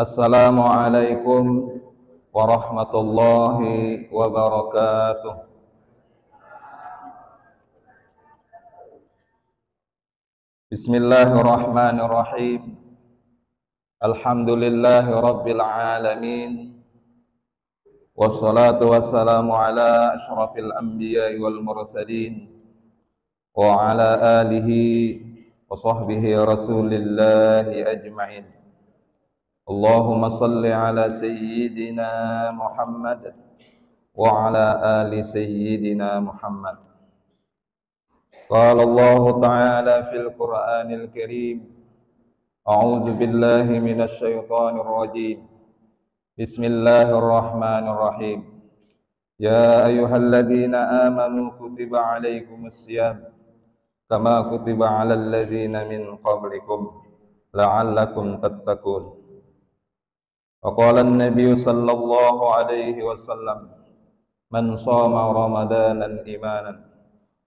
Assalamualaikum warahmatullahi wabarakatuh. Bismillahirrahmanirrahim. Alhamdulillahi rabbil alamin. Wassalatu wassalamu ala asyrafil anbiya'i wal mursalin wa ala alihi wa sahbihi rasulillahi ajma'in. Allahumma salli ala sayyidina Muhammad wa ala ali sayyidina Muhammad. Qala Allah Ta'ala fil Qur'anil Karim. A'udzu billahi minasy syaithanir rajim. Bismillahirrahmanirrahim. Ya ayyuhalladzina amanu kutiba alaikumus syiyam kama kutiba alal ladzina min qablikum la'allakum tattaqun. Wa qala an-nabiy sallallahu alaihi wasallam man shama ramadanan imanan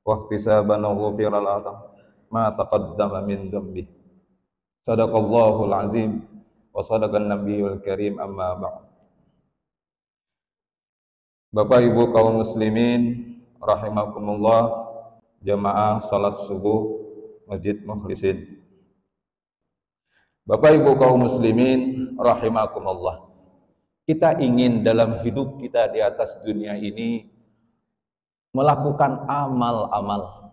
wahtisaban ghufira lahu ma taqaddama min dhanbi. Sadaqallahul azim wa sadaqan nabiyul karim, amma ba'd. Bapak Ibu kaum muslimin rahimakumullah, jamaah salat subuh Masjid Mukhlisin. Bapak Ibu kaum muslimin rahimakumullah, kita ingin dalam hidup kita di atas dunia ini melakukan amal-amal,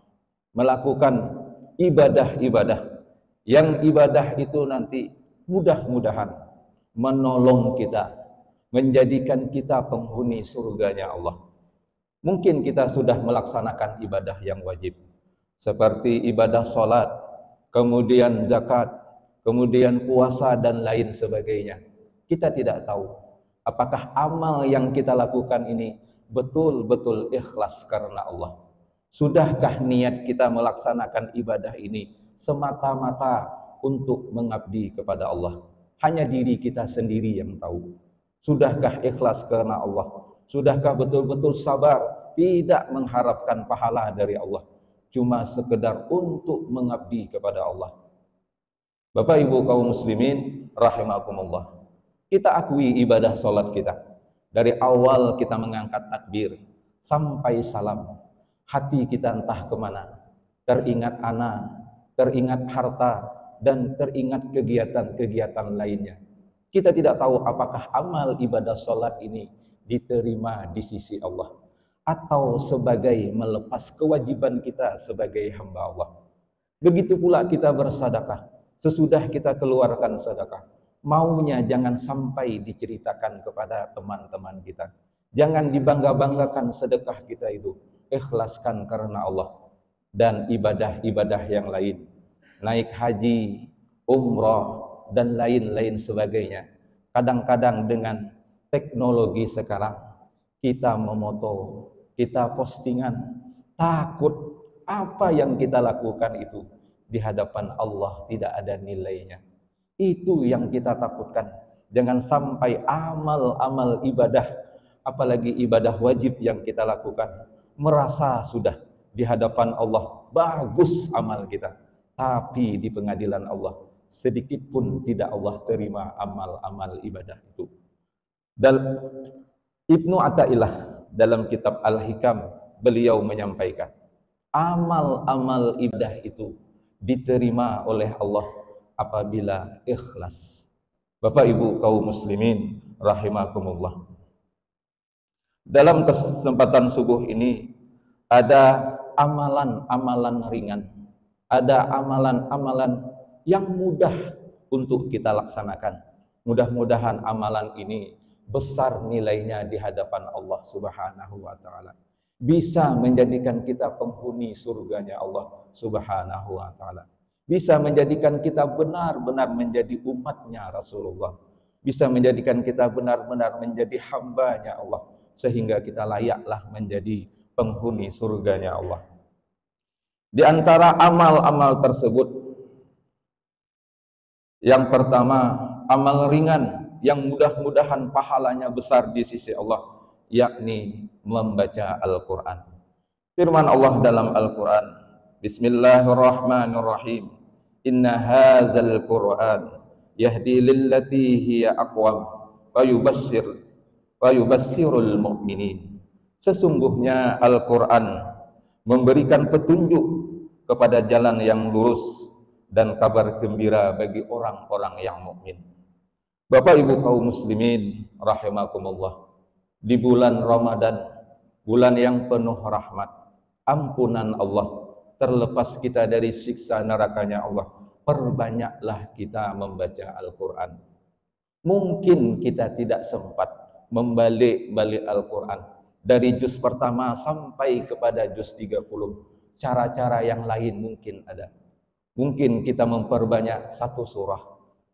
melakukan ibadah-ibadah, yang ibadah itu nanti mudah-mudahan menolong kita, menjadikan kita penghuni surganya Allah. Mungkin kita sudah melaksanakan ibadah yang wajib, seperti ibadah sholat, kemudian zakat, kemudian puasa dan lain sebagainya. Kita tidak tahu apakah amal yang kita lakukan ini betul-betul ikhlas karena Allah. Sudahkah niat kita melaksanakan ibadah ini semata-mata untuk mengabdi kepada Allah? Hanya diri kita sendiri yang tahu. Sudahkah ikhlas karena Allah? Sudahkah betul-betul sabar, tidak mengharapkan pahala dari Allah, cuma sekedar untuk mengabdi kepada Allah? Bapak Ibu kaum muslimin rahimakumullah, kita akui ibadah salat kita. Dari awal kita mengangkat takbir sampai salam, hati kita entah kemana, teringat anak, teringat harta, dan teringat kegiatan-kegiatan lainnya. Kita tidak tahu apakah amal ibadah salat ini diterima di sisi Allah, atau sebagai melepas kewajiban kita sebagai hamba Allah. Begitu pula kita bersedekah. Sesudah kita keluarkan sedekah, maunya jangan sampai diceritakan kepada teman-teman kita. Jangan dibangga-banggakan sedekah kita itu. Ikhlaskan karena Allah. Dan ibadah-ibadah yang lain, naik haji, umrah, dan lain-lain sebagainya. Kadang-kadang dengan teknologi sekarang, kita memoto, kita postingan, takut apa yang kita lakukan itu di hadapan Allah tidak ada nilainya. Itu yang kita takutkan. Jangan sampai amal-amal ibadah, apalagi ibadah wajib yang kita lakukan, merasa sudah di hadapan Allah bagus amal kita, tapi di pengadilan Allah sedikit pun tidak Allah terima amal-amal ibadah itu. Dan Ibnu Athaillah dalam kitab Al-Hikam, beliau menyampaikan, amal-amal ibadah itu diterima oleh Allah apabila ikhlas. Bapak Ibu kaum muslimin rahimakumullah, dalam kesempatan subuh ini ada amalan-amalan ringan, ada amalan-amalan yang mudah untuk kita laksanakan. Mudah-mudahan amalan ini besar nilainya di hadapan Allah Subhanahu wa ta'ala, bisa menjadikan kita penghuni surganya Allah Subhanahu wa ta'ala, bisa menjadikan kita benar-benar menjadi umatnya Rasulullah, bisa menjadikan kita benar-benar menjadi hambanya Allah, sehingga kita layaklah menjadi penghuni surganya Allah. Di antara amal-amal tersebut, yang pertama, amal ringan yang mudah-mudahan pahalanya besar di sisi Allah, yakni membaca Al-Quran. Firman Allah dalam Al-Quran, Bismillahirrahmanirrahim, Inna hadzal Qur'an yahdi lillati hiya aqwam wa yubassirul mu'minin. Sesungguhnya Al-Quran memberikan petunjuk kepada jalan yang lurus dan kabar gembira bagi orang-orang yang mukmin. Bapak Ibu kaum muslimin rahimakumullah, di bulan Ramadan, bulan yang penuh rahmat, ampunan Allah, terlepas kita dari siksa nerakanya Allah, perbanyaklah kita membaca Al-Quran. Mungkin kita tidak sempat membalik-balik Al-Quran dari juz pertama sampai kepada juz 30. Cara-cara yang lain mungkin ada. Mungkin kita memperbanyak satu surah.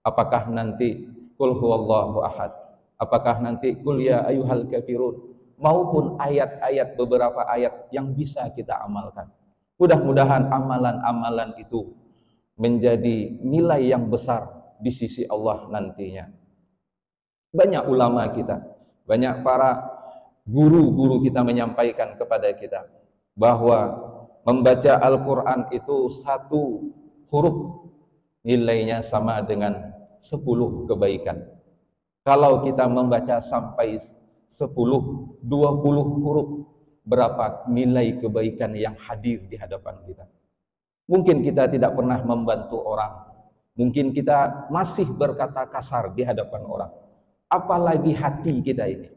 Apakah nanti Qul huwallahu ahad, apakah nanti Qul ya ayyuhal kafirun, maupun ayat-ayat, beberapa ayat yang bisa kita amalkan. Mudah-mudahan amalan-amalan itu menjadi nilai yang besar di sisi Allah nantinya. Banyak ulama kita, banyak para guru-guru kita menyampaikan kepada kita bahwa membaca Al-Quran itu satu huruf nilainya sama dengan 10 kebaikan. Kalau kita membaca sampai 10, 20 huruf, berapa nilai kebaikan yang hadir di hadapan kita. Mungkin kita tidak pernah membantu orang, mungkin kita masih berkata kasar di hadapan orang, apalagi hati kita ini.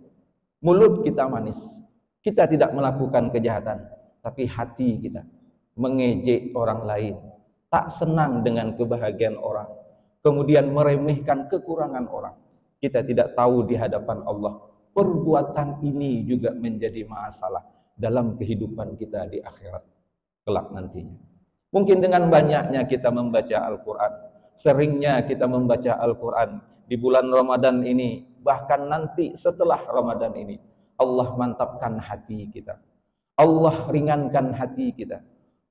Mulut kita manis, kita tidak melakukan kejahatan, tapi hati kita mengejek orang lain, tak senang dengan kebahagiaan orang, kemudian meremehkan kekurangan orang. Kita tidak tahu di hadapan Allah, perbuatan ini juga menjadi masalah dalam kehidupan kita di akhirat kelak nantinya. Mungkin dengan banyaknya kita membaca Al-Quran, seringnya kita membaca Al-Quran di bulan Ramadan ini, bahkan nanti setelah Ramadan ini, Allah mantapkan hati kita, Allah ringankan hati kita,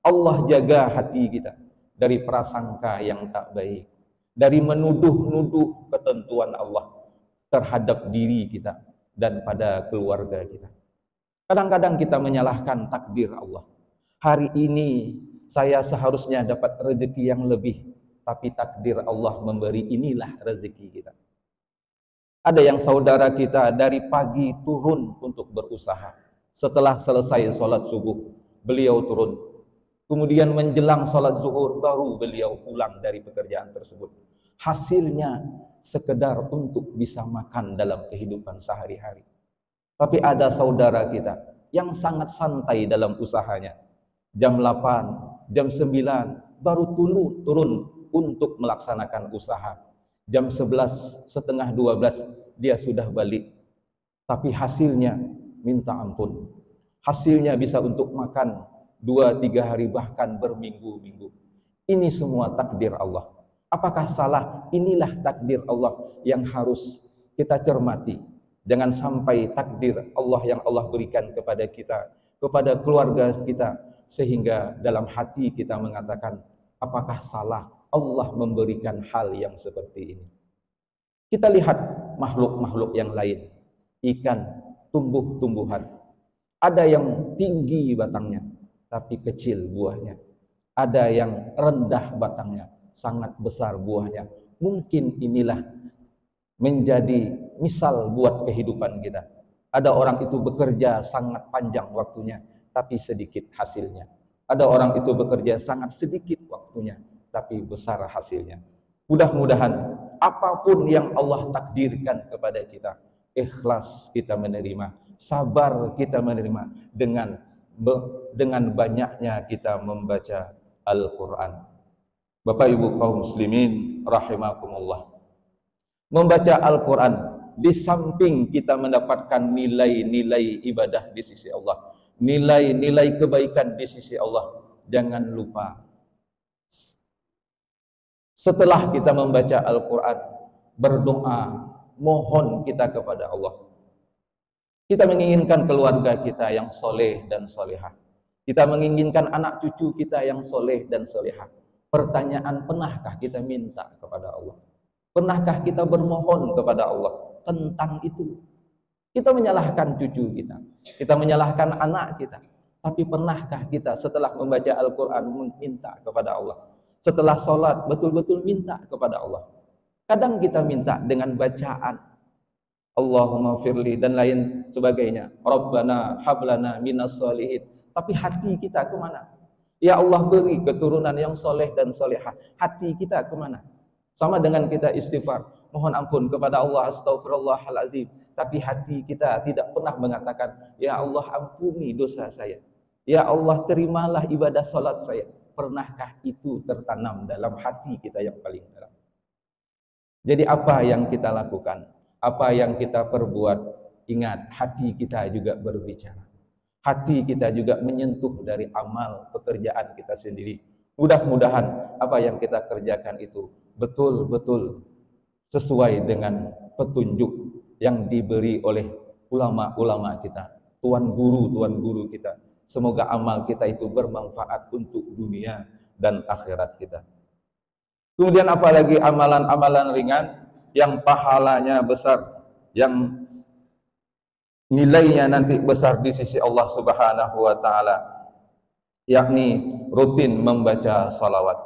Allah jaga hati kita dari prasangka yang tak baik, dari menuduh-nuduh ketentuan Allah terhadap diri kita dan pada keluarga kita. Kadang-kadang kita menyalahkan takdir Allah. Hari ini saya seharusnya dapat rezeki yang lebih, tapi takdir Allah memberi inilah rezeki kita. Ada yang saudara kita dari pagi turun untuk berusaha. Setelah selesai sholat subuh, beliau turun. Kemudian menjelang sholat zuhur, baru beliau pulang dari pekerjaan tersebut. Hasilnya sekedar untuk bisa makan dalam kehidupan sehari-hari. Tapi ada saudara kita yang sangat santai dalam usahanya. Jam 8, jam 9 baru turun untuk melaksanakan usaha. Jam 11, setengah 12 dia sudah balik. Tapi hasilnya minta ampun. Hasilnya bisa untuk makan 2-3 hari, bahkan berminggu-minggu. Ini semua takdir Allah. Apakah salah? Inilah takdir Allah yang harus kita cermati. Jangan sampai takdir Allah yang Allah berikan kepada kita, kepada keluarga kita, sehingga dalam hati kita mengatakan, apakah salah Allah memberikan hal yang seperti ini? Kita lihat makhluk-makhluk yang lain, ikan, tumbuh-tumbuhan. Ada yang tinggi batangnya, tapi kecil buahnya. Ada yang rendah batangnya, sangat besar buahnya. Mungkin inilah menjadi misal buat kehidupan kita. Ada orang itu bekerja sangat panjang waktunya, tapi sedikit hasilnya. Ada orang itu bekerja sangat sedikit waktunya, tapi besar hasilnya. Mudah-mudahan apapun yang Allah takdirkan kepada kita, ikhlas kita menerima, sabar kita menerima, dengan banyaknya kita membaca Al-Quran. Bapak Ibu kaum muslimin rahimakumullah, membaca Al-Quran di samping kita mendapatkan nilai-nilai ibadah di sisi Allah, nilai-nilai kebaikan di sisi Allah, jangan lupa setelah kita membaca Al-Quran, berdoa, mohon kita kepada Allah. Kita menginginkan keluarga kita yang soleh dan solehah. Kita menginginkan anak cucu kita yang soleh dan solehah. Pertanyaan, pernahkah kita minta kepada Allah? Pernahkah kita bermohon kepada Allah tentang itu? Kita menyalahkan cucu kita, kita menyalahkan anak kita. Tapi pernahkah kita setelah membaca Al-Quran meminta kepada Allah? Setelah sholat betul-betul minta kepada Allah? Kadang kita minta dengan bacaan Allahumma firli dan lain sebagainya. Rabbana hablana minas solihin. Tapi hati kita kemana? Ya Allah, beri keturunan yang soleh dan solehah. Hati kita kemana? Sama dengan kita istighfar, mohon ampun kepada Allah, astagfirullahalazim. Tapi hati kita tidak pernah mengatakan, ya Allah ampuni dosa saya. Ya Allah terimalah ibadah salat saya. Pernahkah itu tertanam dalam hati kita yang paling dalam? Jadi apa yang kita lakukan? Apa yang kita perbuat? Ingat, hati kita juga berbicara. Hati kita juga menyentuh dari amal pekerjaan kita sendiri. Mudah-mudahan apa yang kita kerjakan itu betul-betul sesuai dengan petunjuk yang diberi oleh ulama-ulama kita, tuan guru kita. Semoga amal kita itu bermanfaat untuk dunia dan akhirat kita. Kemudian apalagi amalan-amalan ringan yang pahalanya besar, yang nilainya nanti besar di sisi Allah Subhanahu wa taala, yakni rutin membaca salawat.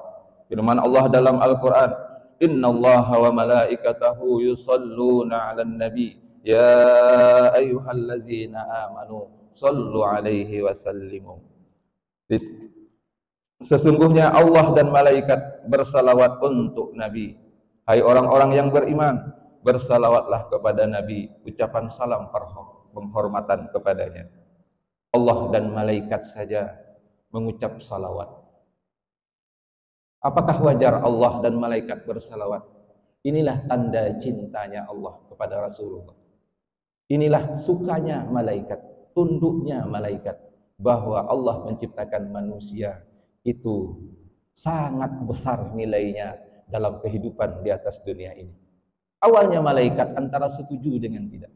Firman Allah dalam Al-Qur'an, "Innallaha wa malaikatahu yusholluna 'alan nabi, ya ayyuhallazina amanu shallu 'alaihi wa sallimu." Sesungguhnya Allah dan malaikat bersalawat untuk Nabi. Hai orang-orang yang beriman, bersalawatlah kepada Nabi, ucapan salam penghormatan kepadanya. Allah dan malaikat saja mengucap salawat. Apakah wajar Allah dan malaikat bersalawat? Inilah tanda cintanya Allah kepada Rasulullah. Inilah sukanya malaikat, tunduknya malaikat, bahwa Allah menciptakan manusia itu sangat besar nilainya dalam kehidupan di atas dunia ini. Awalnya malaikat antara setuju dengan tidak.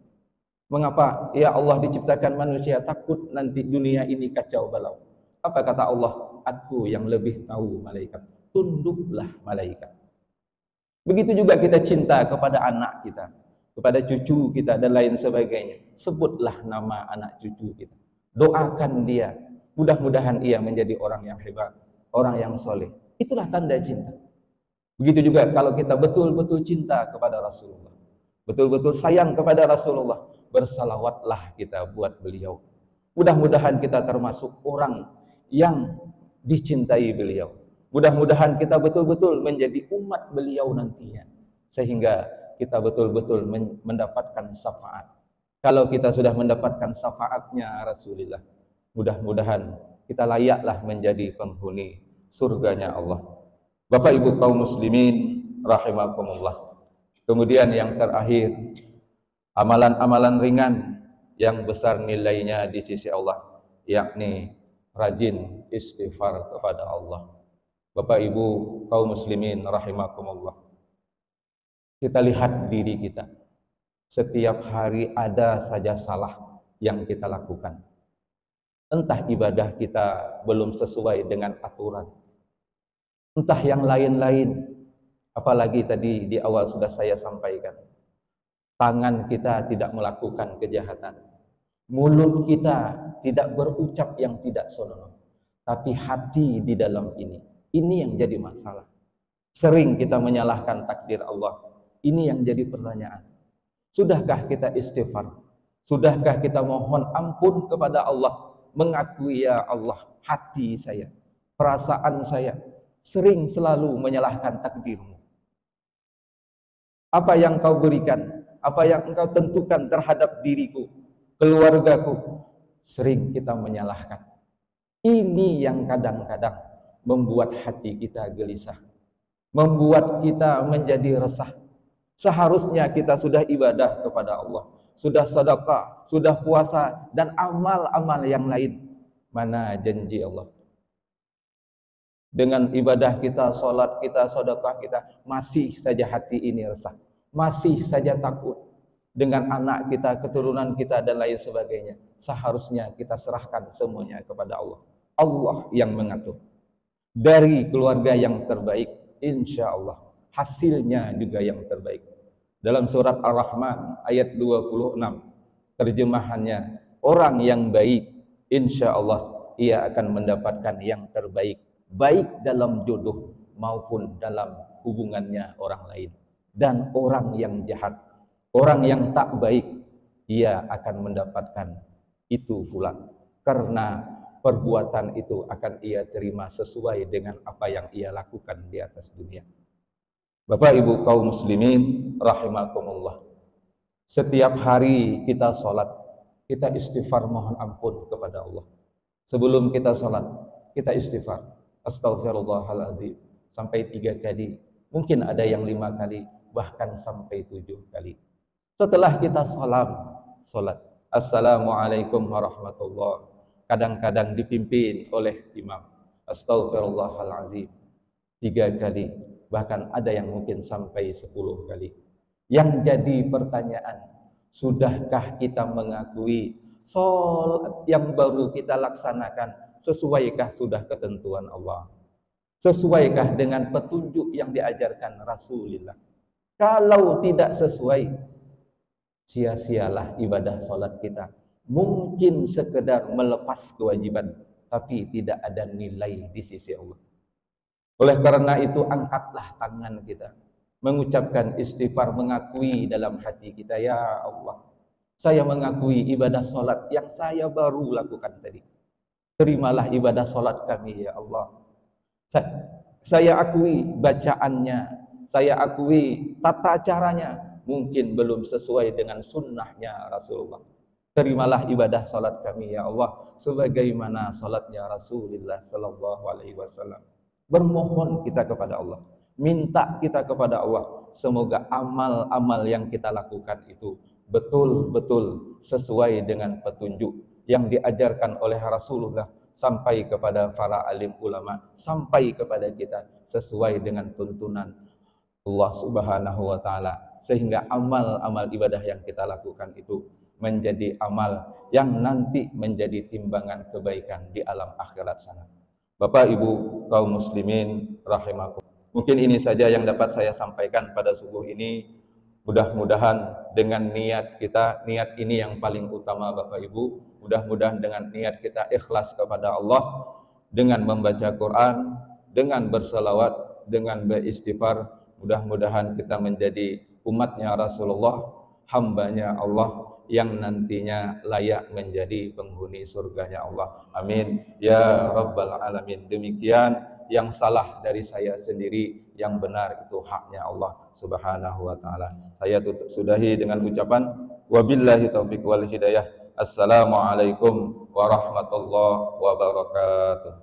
Mengapa? Ya Allah diciptakan manusia, takut nanti dunia ini kacau balau. Apa kata Allah? Aku yang lebih tahu malaikat. Tunduklah malaikat. Begitu juga kita cinta kepada anak kita, kepada cucu kita dan lain sebagainya. Sebutlah nama anak cucu kita. Doakan dia. Mudah-mudahan ia menjadi orang yang hebat, orang yang soleh. Itulah tanda cinta. Begitu juga kalau kita betul-betul cinta kepada Rasulullah, betul-betul sayang kepada Rasulullah, bersalawatlah kita buat beliau. Mudah-mudahan kita termasuk orang yang dicintai beliau. Mudah-mudahan kita betul-betul menjadi umat beliau nantinya, sehingga kita betul-betul mendapatkan syafaat. Kalau kita sudah mendapatkan syafaatnya Rasulullah, mudah-mudahan kita layaklah menjadi penghuni surganya Allah. Bapak Ibu kaum muslimin rahimakumullah. Kemudian yang terakhir, amalan-amalan ringan yang besar nilainya di sisi Allah, yakni rajin istighfar kepada Allah. Bapak Ibu kaum muslimin rahimakumullah. Kita lihat diri kita. Setiap hari ada saja salah yang kita lakukan. Entah ibadah kita belum sesuai dengan aturan, entah yang lain-lain. Apalagi tadi di awal sudah saya sampaikan, tangan kita tidak melakukan kejahatan, mulut kita tidak berucap yang tidak senonoh, tapi hati di dalam ini yang jadi masalah. Sering kita menyalahkan takdir Allah. Ini yang jadi pertanyaan. Sudahkah kita istighfar? Sudahkah kita mohon ampun kepada Allah? Mengakui, ya Allah, hati saya, perasaan saya sering selalu menyalahkan takdir-Mu. Apa yang Kau berikan, apa yang Engkau tentukan terhadap diriku, keluargaku, sering kita menyalahkan. Ini yang kadang-kadang membuat hati kita gelisah, membuat kita menjadi resah. Seharusnya kita sudah ibadah kepada Allah, sudah sedekah, sudah puasa, dan amal-amal yang lain. Mana janji Allah? Dengan ibadah kita, sholat kita, sedekah kita, masih saja hati ini resah, masih saja takut dengan anak kita, keturunan kita, dan lain sebagainya. Seharusnya kita serahkan semuanya kepada Allah. Allah yang mengatur. Dari keluarga yang terbaik, insya Allah hasilnya juga yang terbaik. Dalam surat Ar-Rahman ayat 26, terjemahannya, orang yang baik, insya Allah ia akan mendapatkan yang terbaik, baik dalam jodoh maupun dalam hubungannya orang lain. dan orang yang jahat, orang yang tak baik, ia akan mendapatkan itu pula, karena perbuatan itu akan ia terima sesuai dengan apa yang ia lakukan di atas dunia. Bapak Ibu kaum muslimin rahimakumullah, setiap hari kita sholat, kita istighfar mohon ampun kepada Allah. Sebelum kita sholat, kita istighfar, astaghfirullahaladzim, sampai 3 kali, mungkin ada yang 5 kali, bahkan sampai 7 kali. Setelah kita sholat, assalamualaikum warahmatullahi, kadang-kadang dipimpin oleh imam, astaghfirullahaladzim 3 kali, bahkan ada yang mungkin sampai 10 kali. Yang jadi pertanyaan, sudahkah kita mengakui sholat yang baru kita laksanakan sesuaikah sudah ketentuan Allah? Sesuaikah dengan petunjuk yang diajarkan Rasulullah? Kalau tidak sesuai, sia-sialah ibadah sholat kita. Mungkin sekedar melepas kewajiban, tapi tidak ada nilai di sisi Allah. Oleh karena itu, angkatlah tangan kita, mengucapkan istighfar, mengakui dalam hati kita, ya Allah, saya mengakui ibadah sholat yang saya baru lakukan tadi. Terimalah ibadah sholat kami, ya Allah. Saya akui bacaannya, saya akui tata caranya, mungkin belum sesuai dengan sunnahnya Rasulullah. Terimalah ibadah sholat kami, ya Allah, sebagaimana sholatnya Rasulullah Sallallahu Alaihi Wasallam. Bermohon kita kepada Allah, minta kita kepada Allah, semoga amal-amal yang kita lakukan itu betul-betul sesuai dengan petunjuk yang diajarkan oleh Rasulullah, sampai kepada para alim ulama, sampai kepada kita sesuai dengan tuntunan Allah Subhanahu wa taala, sehingga amal-amal ibadah yang kita lakukan itu menjadi amal yang nanti menjadi timbangan kebaikan di alam akhirat sana. Bapak Ibu kaum muslimin rahimakum. Mungkin ini saja yang dapat saya sampaikan pada subuh ini. Mudah-mudahan dengan niat kita, niat ini yang paling utama Bapak Ibu, mudah-mudahan dengan niat kita ikhlas kepada Allah, dengan membaca Quran, dengan berselawat, dengan beristighfar, mudah-mudahan kita menjadi umatnya Rasulullah, hambanya Allah, yang nantinya layak menjadi penghuni surganya Allah. Amin ya rabbal alamin. Demikian, yang salah dari saya sendiri, yang benar itu haknya Allah Subhanahu wa taala. Saya sudahi dengan ucapan wabillahi taufiq wal hidayah. Assalamualaikum warahmatullahi wabarakatuh.